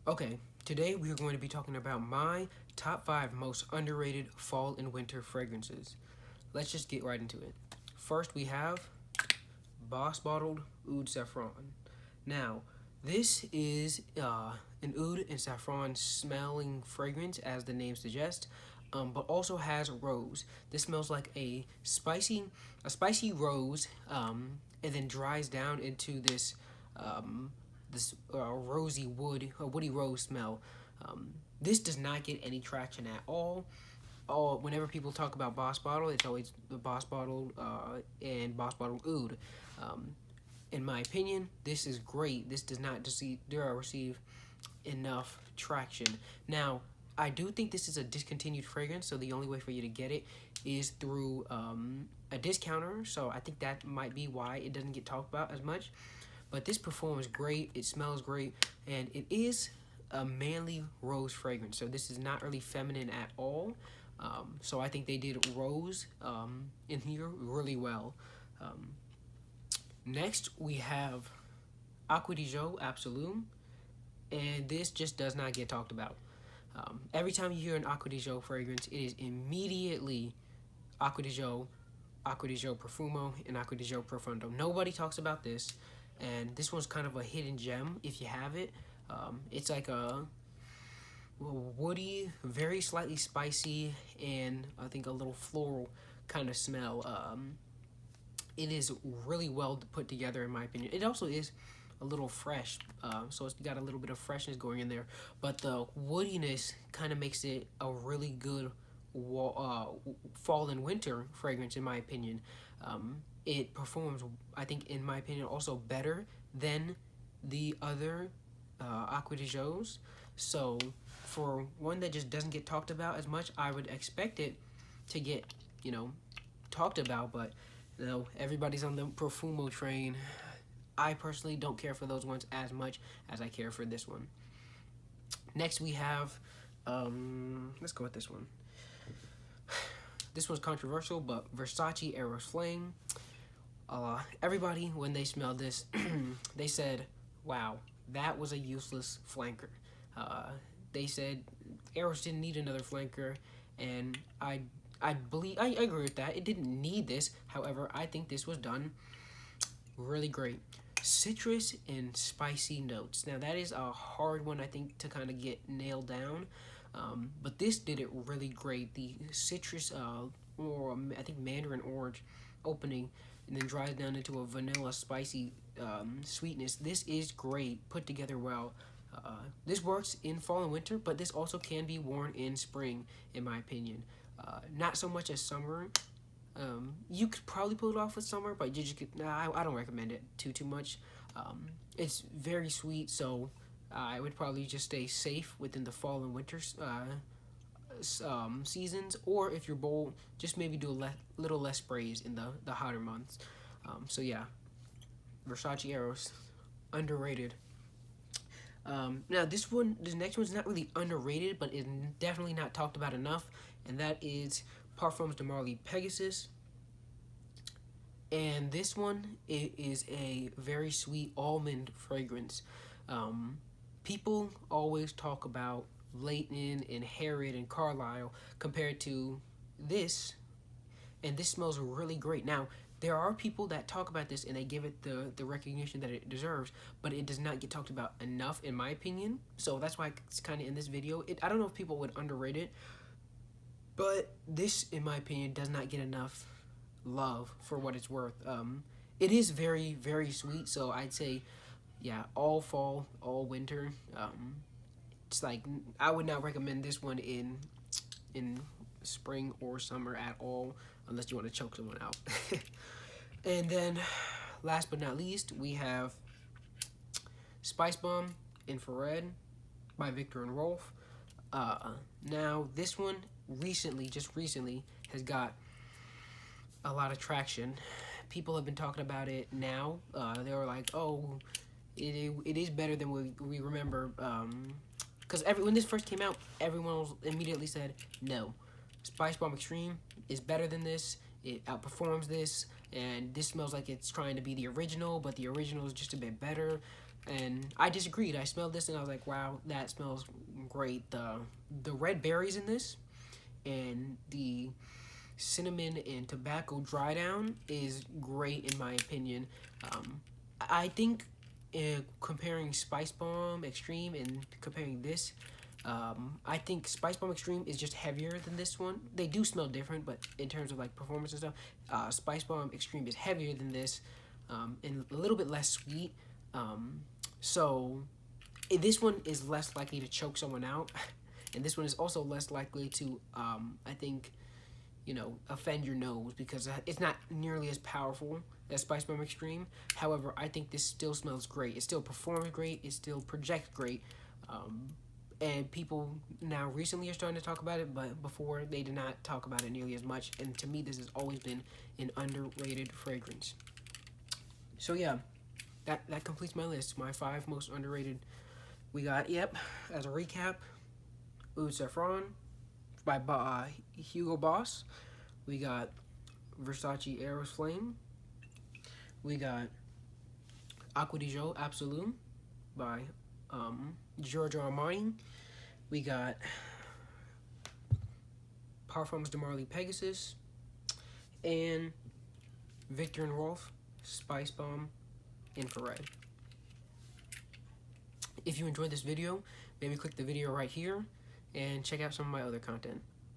Okay, today we are going to be talking about my top 5 most underrated fall and winter fragrances. Let's just get right into it. First, we have Boss Bottled Oud Saffron. Now, this is an oud and saffron smelling fragrance, as the name suggests, but also has rose. This smells like a spicy rose, and then dries down into this rosy woody rose smell. This does not get any traction at all. Whenever people talk about Boss Bottle, it's always the Boss Bottle and Boss Bottle Oud. Um, in my opinion, this is great. This does not receive enough traction. Now, I do think this is a discontinued fragrance, so the only way for you to get it is through a discounter. So I think that might be why it doesn't get talked about as much. But this performs great, it smells great, and it is a manly rose fragrance. So this is not really feminine at all. So I think they did rose in here really well. Um, Next, we have Aqua Dijo Absolume, and this just does not get talked about. Every time you hear an Aqua Dijo fragrance, it is immediately Aqua Dijo, Aqua Dijo Profumo, and Aqua Dijo Profundo. Nobody talks about this, and this one's kind of a hidden gem if you have it. It's like a woody, very slightly spicy, and I think a little floral kind of smell. It is really well put together, in my opinion. It also is a little fresh, so it's got a little bit of freshness going in there, but the woodiness kind of makes it a really good fall and winter fragrance, in my opinion. It performs, I think, in my opinion, also better than the other Aqua de Joes. So for one that just doesn't get talked about as much, I would expect it to get, talked about, but everybody's on the Profumo train. I personally don't care for those ones as much as I care for this one. Next, we have, let's go with this one. This one's controversial, but Versace Erosflame. Everybody, when they smelled this, they said, wow, that was a useless flanker. They said Eros didn't need another flanker, and I agree with that. It didn't need this. However, I think this was done really great. Citrus and spicy notes. Now that is a hard one, I think, to kind of get nailed down. But this did it really great. The citrus, or I think mandarin orange opening, and then dries down into a vanilla spicy sweetness. This is great, put together well. This works in fall and winter, but this also can be worn in spring, in my opinion. Not so much as summer. You could probably pull it off with summer, but you just I don't recommend it too much. It's very sweet, so I would probably just stay safe within the fall and winter seasons, or if you're bold, just maybe do little less sprays in the hotter months. So yeah, Versace Eros, underrated. Now this next one's not really underrated, but it's definitely not talked about enough, and that is Parfums de Marley Pegasus. And this one, it is a very sweet almond fragrance. People always talk about Leighton and Harrod and Carlisle compared to this, and this smells really great. Now, there are people that talk about this and they give it the recognition that it deserves, but it does not get talked about enough, in my opinion. So that's why it's kind of in this video. I don't know if people would underrate it, but this, in my opinion, does not get enough love for what it's worth. It is very, very sweet, so I'd say, yeah, all fall, all winter. It's like, I would not recommend this one in spring or summer at all, unless you want to choke someone out. And then, last but not least, we have Spicebomb Infrared by Viktor&rolf. Now, this one just recently, has got a lot of traction. People have been talking about it now. They were like, oh, it is better than we remember. Because when this first came out, everyone immediately said, no, Spicebomb Extreme is better than this. It outperforms this, and this smells like it's trying to be the original, but the original is just a bit better. And I disagreed. I smelled this and I was like, wow, that smells great. The red berries in this and the cinnamon and tobacco dry down is great in my opinion. I think comparing Spicebomb Extreme and comparing this, I think Spicebomb Extreme is just heavier than this one. They do smell different, but in terms of like performance and stuff, Spicebomb Extreme is heavier than this, and a little bit less sweet. So this one is less likely to choke someone out, and this one is also less likely to, I think, you know, offend your nose because it's not nearly as powerful as Spicebomb Extreme. However, I think this still smells great. It still performs great. It still projects great. And people now recently are starting to talk about it, but before they did not talk about it nearly as much. And to me, this has always been an underrated fragrance. So yeah, that completes my list. My 5 most underrated. We got, yep, as a recap, Saffron by Hugo Boss. We got Versace Erosflame. We got Acqua Dijo Absolu by Giorgio Armani. We got Parfums de Marley Pegasus. And Viktor&rolf Spicebomb Infrared. If you enjoyed this video, maybe click the video right here and check out some of my other content.